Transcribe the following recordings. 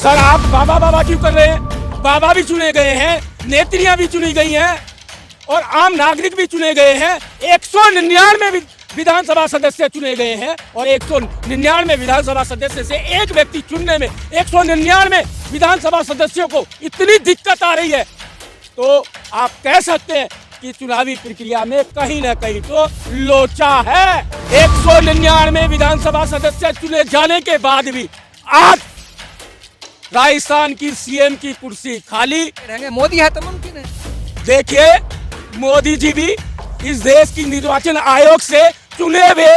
Sir आप बाबा बाबा क्यों कर रहे हैं? बाबा भी चुने गए हैं, नेत्रियां भी चुनी गई हैं और आम नागरिक भी चुने गए हैं। 199 विधानसभा सदस्य चुने गए हैं और 199 विधानसभा सदस्य से एक व्यक्ति चुनने में 199 विधानसभा सदस्यों को इतनी दिक्कत आ रही है, तो आप कह सकते हैं कि चुनावी प्रक्रिया में कहीं ना कहीं तो लोचा है। 199 विधानसभा सदस्य चुने जाने के बाद भी आज राजस्थान की सीएम की कुर्सी खाली रहेंगे। मोदी है तो मुमकिन है। देखिए, मोदी जी भी इस देश की निर्वाचन आयोग से चुने हुए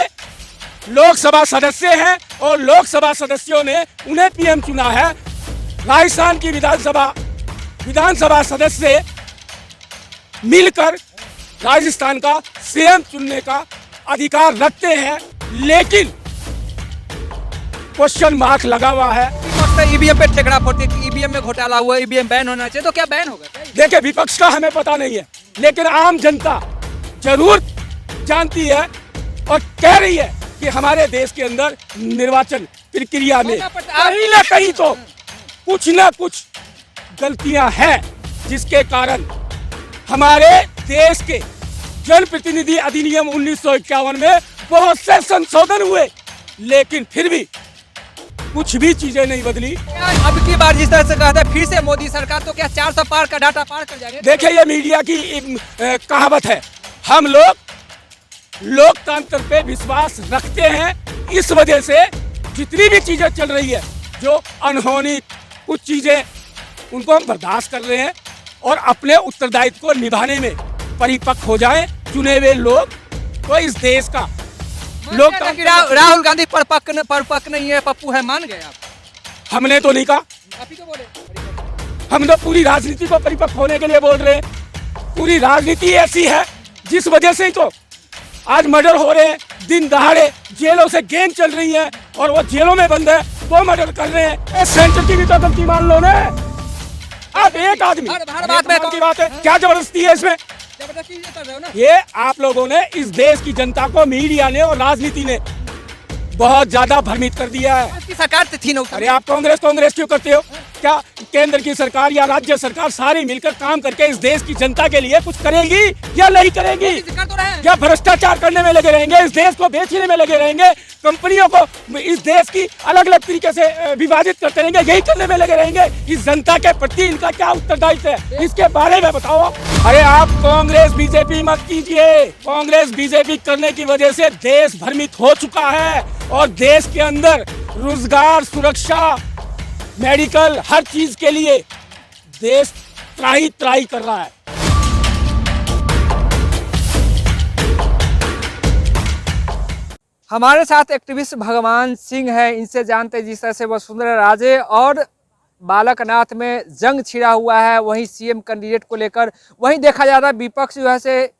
लोकसभा सदस्य हैं और लोकसभा सदस्यों ने उन्हें पीएम चुना है। राजस्थान की विधानसभा सदस्य मिलकर राजस्थान का सीएम चुनने का अधिकार रखते हैं, लेकिन क्वेश्चन मार्क लगा हुआ है। ईवीएम पे ठेकड़ा फोड़ती है, ईवीएम में घोटाला हुआ, ईवीएम बैन होना चाहिए, तो क्या बैन होगा? देखिए, विपक्ष का हमें पता नहीं है, लेकिन आम जनता जरूर जानती है और कह रही है कि हमारे देश के अंदर निर्वाचन प्रक्रिया में कहीं ना कहीं तो कुछ ना कुछ गलतियां हैं, जिसके कारण हमारे देश के जनप्रतिनिधि अधिनियम 1951 में बहुत से संशोधन हुए, लेकिन फिर भी कुछ भी चीजें नहीं बदली। अब की बार जिस तरह से कहा था फिर से मोदी सरकार, तो क्या 400 पार का डाटा पार कर जाएंगे? देखिए, ये मीडिया की एक कहावत है, हम लोग लोकतंत्र पे विश्वास रखते हैं। इस वजह से जितनी भी चीजें चल रही है, जो अनहोनी कुछ चीजें, उनको हम बर्दाश्त कर रहे हैं और अपने उत्तरदायित्व को निभाने में परिपक्व हो जाएं चुने हुए लोग। तो इस देश का राहुल गांधी परिपक्व नहीं है, पप्पू है, मान गए आप? हमने तो नहीं कहा, आप ही तो बोले। हम तो पूरी राजनीति को परिपक्व होने के लिए बोल रहे हैं। पूरी राजनीति ऐसी है जिस वजह से ही तो आज मर्डर हो रहे हैं, दिन दहाड़े जेलों से गैंग चल रही है और वो जेलों में बंद है तो मर्डर कर रहे हैं। सेंटर की भी तो गलती मान लो ना। आप एक आदमी की बात है, क्या जबरदस्ती है इसमें? जबरदस्ती कर रहे हो ना? ये आप लोगों ने इस देश की जनता को, मीडिया ने और राजनीति ने बहुत ज्यादा भ्रमित कर दिया है। सरकार थी ना। अरे आप कांग्रेस क्यों करते हो? क्या केंद्र की सरकार या राज्य सरकार सारी मिलकर काम करके इस देश की जनता के लिए कुछ करेगी या नहीं करेगी? या भ्रष्टाचार करने में लगे रहेंगे, इस देश को बेचने में लगे रहेंगे, कंपनियों को इस देश की अलग अलग तरीके से विभाजित करते रहेंगे, यही करने में लगे रहेंगे? इस जनता के प्रति इनका क्या उत्तरदायित्व है, इसके बारे में बताओ। अरे आप कांग्रेस बीजेपी मत कीजिए। कांग्रेस बीजेपी करने की वजह से देश भ्रमित हो चुका है और देश के अंदर रोजगार, सुरक्षा, मेडिकल, हर चीज के लिए देश त्राही कर रहा है। हमारे साथ एक्टिविस्ट भगवान सिंह है, इनसे जानते हैं जिस तरह से वसुंधरा राजे और बालकनाथ में जंग छिड़ा हुआ है, वहीं सीएम कैंडिडेट को लेकर वहीं देखा जा रहा है विपक्ष जो है से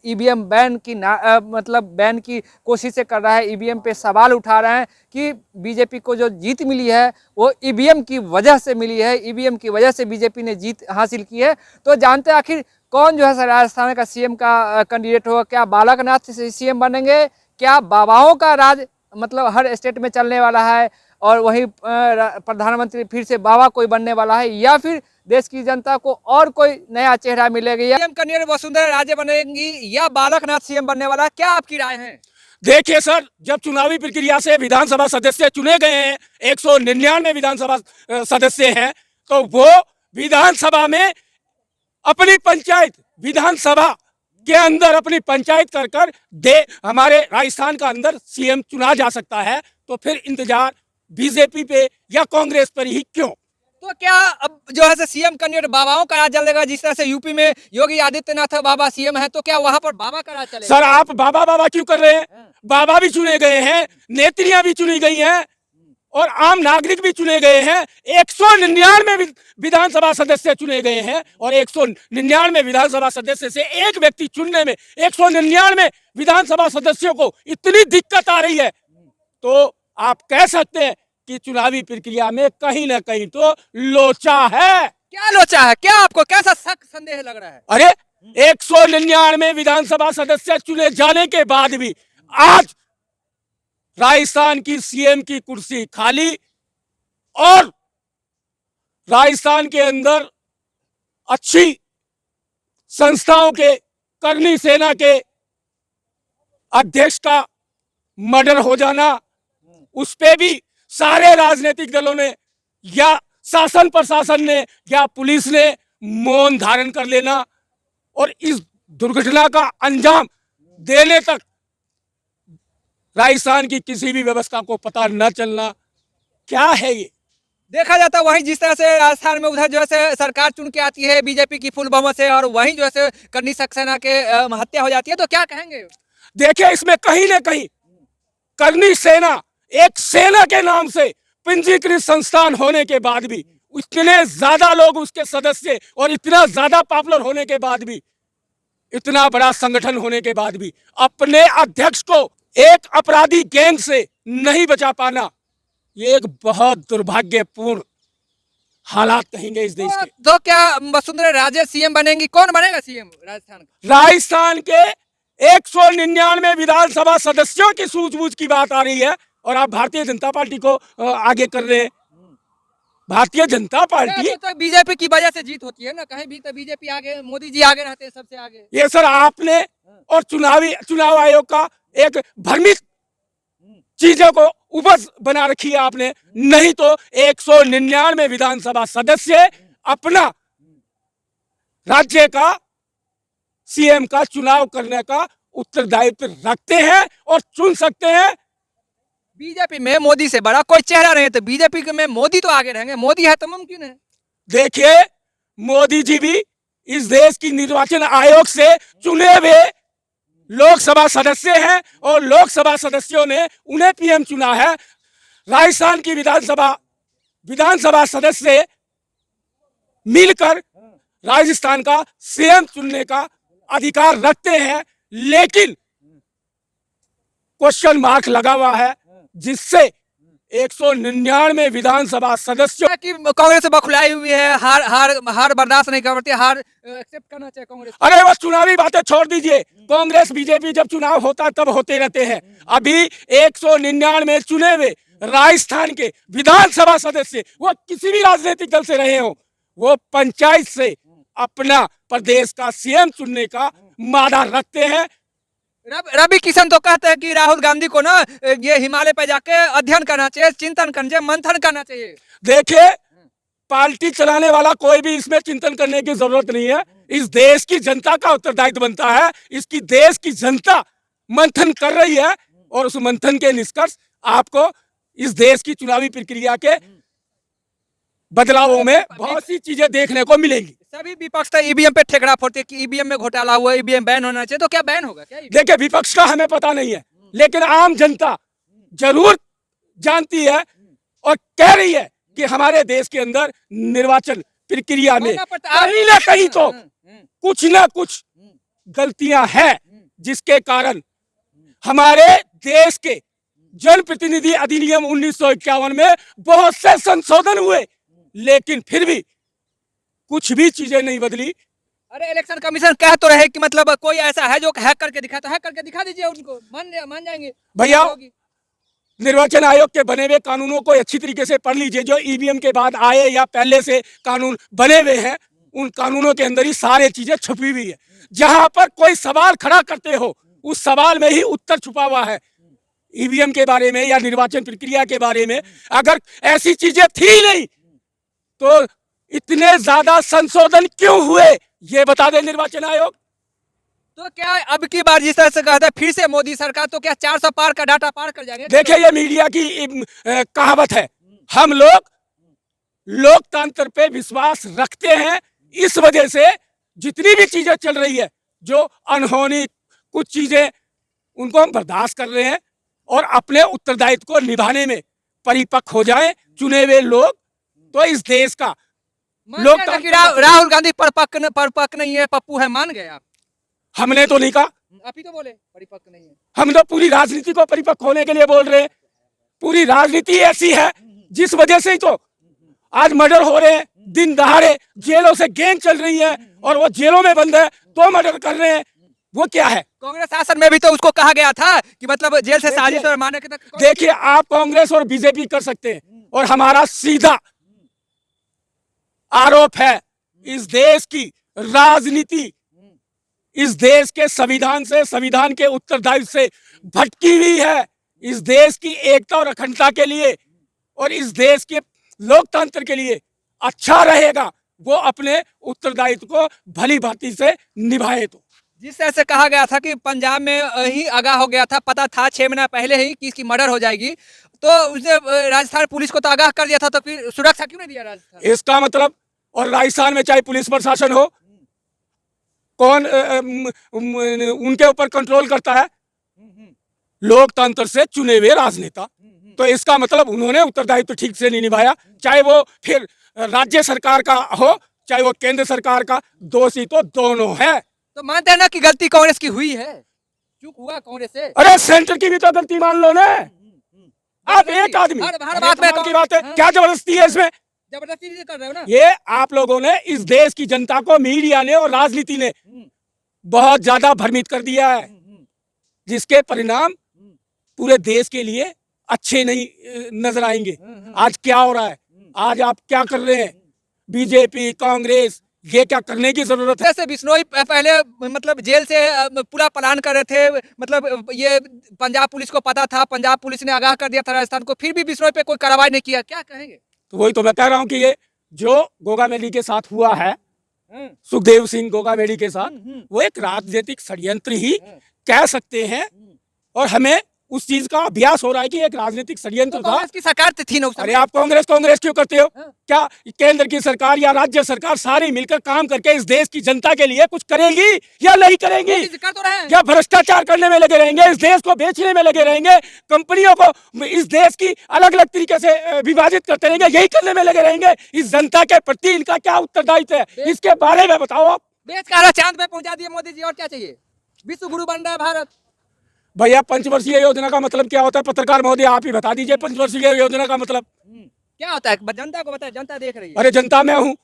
ईवीएम बैन की मतलब बैन की कोशिशें कर रहा है, ईवीएम पे सवाल उठा रहे हैं कि बीजेपी को जो जीत मिली है वो ईवीएम की वजह से मिली है, ईवीएम की वजह से बीजेपी ने जीत हासिल की है। तो जानते हैं आखिर कौन जो है राजस्थान का सीएम का कैंडिडेट होगा? क्या बालकनाथ सीएम बनेंगे? क्या बाबाओं का राज मतलब हर स्टेट में चलने वाला है और वही प्रधानमंत्री फिर से बाबा कोई बनने वाला है, या फिर देश की जनता को और कोई नया चेहरा मिलेगा? सीएम कैंडिडेट वसुंधरा राजे बनेंगी या बालकनाथ सीएम बनने वाला है? क्या आपकी राय है? देखिए सर, जब चुनावी प्रक्रिया से विधानसभा सदस्य चुने गए हैं, 199 विधानसभा सदस्य हैं, तो वो विधानसभा में अपनी पंचायत, विधानसभा के अंदर अपनी पंचायत कर हमारे राजस्थान का अंदर सीएम चुना जा सकता है। तो फिर इंतजार बीजेपी पे या कांग्रेस पर ही क्यों? तो क्या अब जो है सीएम कैंडिडेट बाबाओं का राज चलेगा? जिस तरह से यूपी में योगी आदित्यनाथ बाबा सीएम है, तो क्या वहां पर बाबा का राज चलेगा? सर आप बाबा क्यों कर रहे हैं? बाबा भी चुने गए हैं, नेत्रियां भी चुनी गई हैं और आम नागरिक भी चुने गए हैं। 199 विधानसभा सदस्य चुने गए हैं और 199 विधानसभा सदस्य से एक व्यक्ति चुनने में 199 विधानसभा सदस्यों को इतनी दिक्कत आ रही है, तो आप कह सकते हैं कि चुनावी प्रक्रिया में कहीं ना कहीं तो लोचा है। क्या लोचा है? क्या आपको कैसा शक संदेह लग रहा है? अरे 199 विधानसभा सदस्य चुने जाने के बाद भी आज राजस्थान की सीएम की कुर्सी खाली और राजस्थान के अंदर अच्छी संस्थाओं के करनी सेना के अध्यक्ष का मर्डर हो जाना, उस पे भी सारे राजनीतिक दलों ने या शासन प्रशासन ने या पुलिस ने मौन धारण कर लेना और इस दुर्घटना का अंजाम देने तक राजस्थान की किसी भी व्यवस्था को पता न चलना, क्या है ये? देखा जाता वहीं जिस तरह से राजस्थान में उधर जो है सरकार चुन के आती है बीजेपी की फुल बहुमत से, और वहीं जो है करनी सक्सेना के हत्या हो जाती है, तो क्या कहेंगे? देखिए, इसमें कहीं ना कहीं करनी सेना एक सेना के नाम से पंजीकृत संस्थान होने के बाद भी, इतने ज्यादा लोग उसके सदस्य और इतना ज्यादा पॉपुलर होने के बाद भी, इतना बड़ा संगठन होने के बाद भी अपने अध्यक्ष को एक अपराधी गैंग से नहीं बचा पाना, ये एक बहुत दुर्भाग्यपूर्ण हालात कहेंगे इस देश के। तो क्या वसुंधरा राजे सीएम बनेंगी? कौन बनेगा सीएम राजस्थान का? राजस्थान के 199 विधानसभा सदस्यों की सूझबूझ की बात आ रही है और आप भारतीय जनता पार्टी को आगे कर रहे हैं। भारतीय जनता पार्टी तो बीजेपी की वजह से जीत होती है ना, कहीं भी तो बीजेपी आगे, मोदी जी आगे रहते हैं सबसे आगे। ये सर आपने और चुनाव आयोग का एक भ्रमित चीजों को उपज बना रखी है आपने, नहीं तो 199 विधानसभा सदस्य अपना राज्य का सीएम का चुनाव करने का उत्तरदायित्व रखते हैं और चुन सकते हैं। बीजेपी में मोदी से बड़ा कोई चेहरा नहीं है, तो बीजेपी में मोदी तो आगे रहेंगे, मोदी है तो मुमकिन है। देखिए, मोदी जी भी इस देश की निर्वाचन आयोग से चुने हुए लोकसभा सदस्य हैं और लोकसभा सदस्यों ने उन्हें पीएम चुना है। राजस्थान की विधानसभा सदस्य मिलकर राजस्थान का सीएम चुनने का अधिकार रखते हैं, लेकिन क्वेश्चन मार्क लगा हुआ है जिससे 199 विधानसभा सदस्यों कि कांग्रेस बखुलाई हुई है, हार बर्दाश्त नहीं करती, हार एक्सेप्ट करना चाहिए कांग्रेस। अरे वो चुनावी बातें छोड़ दीजिए, कांग्रेस बीजेपी जब चुनाव होता तब होते रहते हैं। अभी 199 चुने हुए राजस्थान के विधानसभा सदस्य, वो किसी भी राजनीतिक दल से रहे हो, वो पंचायत से अपना प्रदेश का सीएम चुनने का मादा रखते हैं। रवि किशन तो कहते हैं कि राहुल गांधी को ना ये हिमालय पे जाके अध्ययन करना चाहिए, चिंतन करना चाहिए, मंथन करना चाहिए। देखिए, पार्टी चलाने वाला कोई भी इसमें चिंतन करने की जरूरत नहीं है। इस देश की जनता का उत्तरदायित्व बनता है। इसकी देश की जनता मंथन कर रही है और उस मंथन के निष्कर्ष आपको इस देश की चुनावी प्रक्रिया के बदलावों में बहुत सी चीजें देखने को मिलेंगी। सभी विपक्ष तो ईवीएम पे ठेकड़ा फोड़ते कि ईवीएम में घोटाला हुआ, ईवीएम बैन होना चाहिए, तो क्या बैन होगा क्या? देखिए, विपक्ष का हमें पता नहीं है, लेकिन आम जनता जरूर जानती है और कह रही है कि हमारे देश के अंदर निर्वाचन प्रक्रिया में कहीं ना कहीं तो कुछ ना कुछ गलतियां हैं, जिसके कारण हमारे देश के जनप्रतिनिधि अधिनियम 1951 में बहुत से संशोधन हुए, लेकिन फिर भी कुछ भी चीजें नहीं बदली। अरे इलेक्शन कमीशन कह तो रहे कि मतलब कोई ऐसा है जो हैक करके दिखा, तो हैक करके दिखा दीजिए, उनको मान जाएंगे भैया। निर्वाचन आयोग के बने हुए कानूनों को अच्छी तरीके से पढ़ लीजिए। जो ईवीएम के बाद आए या पहले से कानून बने हुए हैं, उन कानूनों के अंदर ही सारी चीजें छुपी हुई है। जहां पर कोई सवाल खड़ा करते हो, उस सवाल में ही उत्तर छुपा हुआ है। ईवीएम के बारे में या निर्वाचन प्रक्रिया के बारे में अगर ऐसी चीजें थी नहीं तो इतने ज्यादा संशोधन क्यों हुए, ये बता दे निर्वाचन आयोग। तो क्या अब की बार जिस तरह से कहता है फिर से मोदी सरकार, तो क्या 400 पार का डाटा पार कर जाएंगे? देखिए, ये मीडिया की कहावत है। हम लोग लोकतंत्र पे विश्वास रखते हैं, इस वजह से जितनी भी चीजें चल रही है, जो अनहोनी कुछ चीजें, उनको हम बर्दाश्त कर रहे हैं और अपने उत्तरदायित्व को निभाने में परिपक्व हो जाएं चुने हुए लोग, तो इस देश का राहुल गांधी परिपक्व नहीं है, पप्पू है, मान गए आप? हमने तो नहीं कहा, आप ही तो बोले परिपक्व नहीं है। हम तो पूरी राजनीति को परिपक्व होने के लिए बोल रहे हैं। पूरी राजनीति ऐसी है जिस वजह से ही तो आज मर्डर हो रहे हैं, दिन दहाड़े जेलों से गैंग चल रही है और वो जेलों में बंद है तो मर्डर कर रहे हैं। वो क्या है? कांग्रेस शासन में भी तो उसको कहा गया था कि मतलब जेल से साजिश और मारने के तक। देखिए, आप कांग्रेस और बीजेपी कर सकते हैं और हमारा सीधा आरोप है। इस देश की राजनीति इस देश के संविधान से, संविधान के उत्तरदायित्व से भटकी हुई है। इस देश की एकता और अखंडता के लिए और इस देश के लोकतंत्र के लिए अच्छा रहेगा वो अपने उत्तरदायित्व को भली भांति से निभाए। तो जिस तरह से कहा गया था कि पंजाब में ही आगाह हो गया था, पता था 6 महीना पहले ही कि इसकी मर्डर हो जाएगी, तो उसने राजस्थान पुलिस को तो आगाह कर दिया था, तो फिर सुरक्षा क्यों नहीं दिया राजस्थान? इसका मतलब, और राजस्थान में चाहे पुलिस प्रशासन हो, कौन उनके ऊपर कंट्रोल करता है? लोकतंत्र से चुने हुए राजनेता। तो इसका मतलब उन्होंने उत्तरदायित्व ठीक से नहीं निभाया, चाहे वो फिर राज्य सरकार का हो चाहे वो केंद्र सरकार का। दोषी तो दोनों है। तो मानते हैं ना कि गलती कांग्रेस की हुई है, चूक हुआ कांग्रेस से। अरे सेंटर की भी तो गलती मान लो ना। आप एक आदमी हर बात में की बात है, क्या जबरदस्ती है इसमें? जबरदस्ती नहीं कर रहे हो ना। ये आप लोगों ने इस देश की जनता को, मीडिया ने और राजनीति ने बहुत ज्यादा भ्रमित कर दिया है, जिसके परिणाम पूरे देश के लिए अच्छे नहीं नजर आएंगे। आज क्या हो रहा है, आज आप क्या कर रहे हैं? बीजेपी, कांग्रेस, ये क्या करने की जरूरत है? जैसे बिश्नोई पहले मतलब जेल से पूरा प्लान कर रहे थे, मतलब ये पंजाब पुलिस को पता था, पंजाब पुलिस ने आगाह कर दिया था राजस्थान को, फिर भी बिश्नोई पे कोई कार्रवाई नहीं किया, क्या कहेंगे? तो वही तो मैं कह रहा हूँ कि ये जो गोगामेडी के साथ हुआ है, सुखदेव सिंह गोगामेडी के साथ, वो एक राजनीतिक षड्यंत्र ही कह सकते हैं। और हमें उस चीज का अभ्यास हो रहा है कि एक राजनीतिक षड्यंत्र था। कांग्रेस की सरकार थी ना उस समय। अरे आप कांग्रेस क्यों करते हो? क्या केंद्र की सरकार या राज्य सरकार सारी मिलकर काम करके इस देश की जनता के लिए कुछ करेगी या नहीं करेंगी? कर तो रहे हैं। या भ्रष्टाचार करने में लगे रहेंगे, इस देश को बेचने में लगे रहेंगे, कंपनियों को इस देश की अलग अलग तरीके से विभाजित करते रहेंगे, यही करने में लगे रहेंगे? इस जनता के प्रति इनका क्या उत्तरदायित्व है, इसके बारे में बताओ आप। बेच कर चांद पे पहुंचा दिए मोदी जी, और क्या चाहिए? विश्व गुरु बन रहा है भारत। भैया पंचवर्षीय योजना का मतलब क्या होता है? पत्रकार महोदय आप ही बता दीजिए पंचवर्षीय योजना का मतलब क्या होता है, जनता को बताए, जनता देख रही है। अरे जनता मैं हूँ,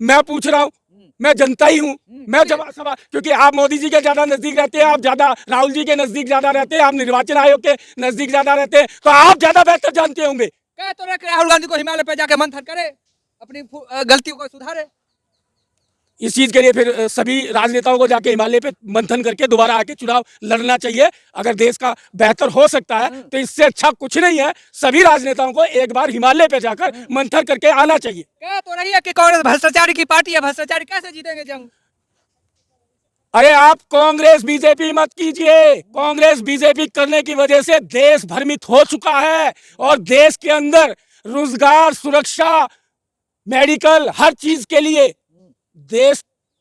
मैं पूछ रहा हूँ, मैं जनता ही हूँ। मैं जवाब सवाल, क्योंकि आप मोदी जी के ज्यादा नजदीक रहते हैं, आप ज्यादा राहुल जी के नजदीक ज्यादा रहते हैं, आप निर्वाचन आयोग के नजदीक ज्यादा रहते हैं, तो आप ज्यादा बेहतर जानते होंगे। कह तो रहे राहुल गांधी को हिमालय पे जाके मंथन करे, अपनी गलतियों को सुधारे। इस चीज के लिए फिर सभी राजनेताओं को जाके हिमालय पे मंथन करके दोबारा आके चुनाव लड़ना चाहिए। अगर देश का बेहतर हो सकता है तो इससे अच्छा कुछ नहीं है। सभी राजनेताओं को एक बार हिमालय पे जाकर मंथन करके आना चाहिए। क्या तो रही है कि कांग्रेस भ्रष्टाचारी की पार्टी है, भ्रष्टाचारी कैसे जीतेंगे जंग? अरे आप कांग्रेस बीजेपी मत कीजिए। कांग्रेस बीजेपी करने की वजह से देश भ्रमित हो चुका है और देश के अंदर रोजगार, सुरक्षा, मेडिकल, हर चीज के लिए देश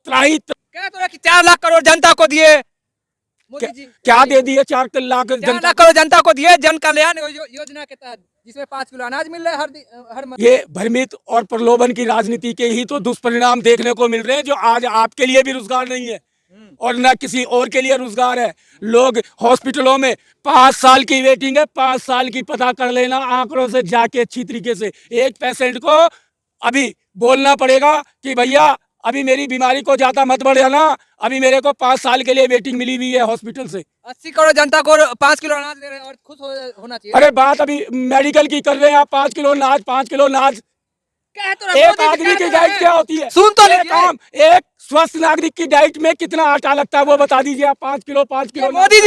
त्राही। क्या तो 4 लाख करोड़ जनता को दिए मोदी जी। क्या दे दिए? 4 लाख करोड़ जनता को दिए जन कल्याण योजना के तहत, जिसमें 5 किलो अनाज मिल रहा है हर ये भ्रमित और प्रलोभन की राजनीति के ही तो दुष्परिणाम देखने को मिल रहे हैं, जो आज आपके लिए भी रोजगार नहीं है और न किसी और के लिए रोजगार है। लोग हॉस्पिटलों में 5 साल की वेटिंग है, 5 साल की पता कर लेना आंकड़ों से जाके अच्छी तरीके से। एक पेशेंट को अभी बोलना पड़ेगा कि भैया अभी मेरी बीमारी को ज्यादा मत बढ़ाना, अभी मेरे को 5 साल के लिए वेटिंग मिली हुई है हॉस्पिटल से। 80 करोड़ जनता को 5 किलो अनाज दे रहे हैं और खुश होना चाहिए। अरे बात अभी मेडिकल की कर रहे हैं आप। 5 किलो अनाज, 5 किलो अनाज। एक आदमी की डाइट क्या होती है? सुन तो लीजिए। एक स्वस्थ नागरिक की डाइट में कितना आटा लगता है वो बता दीजिए आप। 5 किलो मोदी जी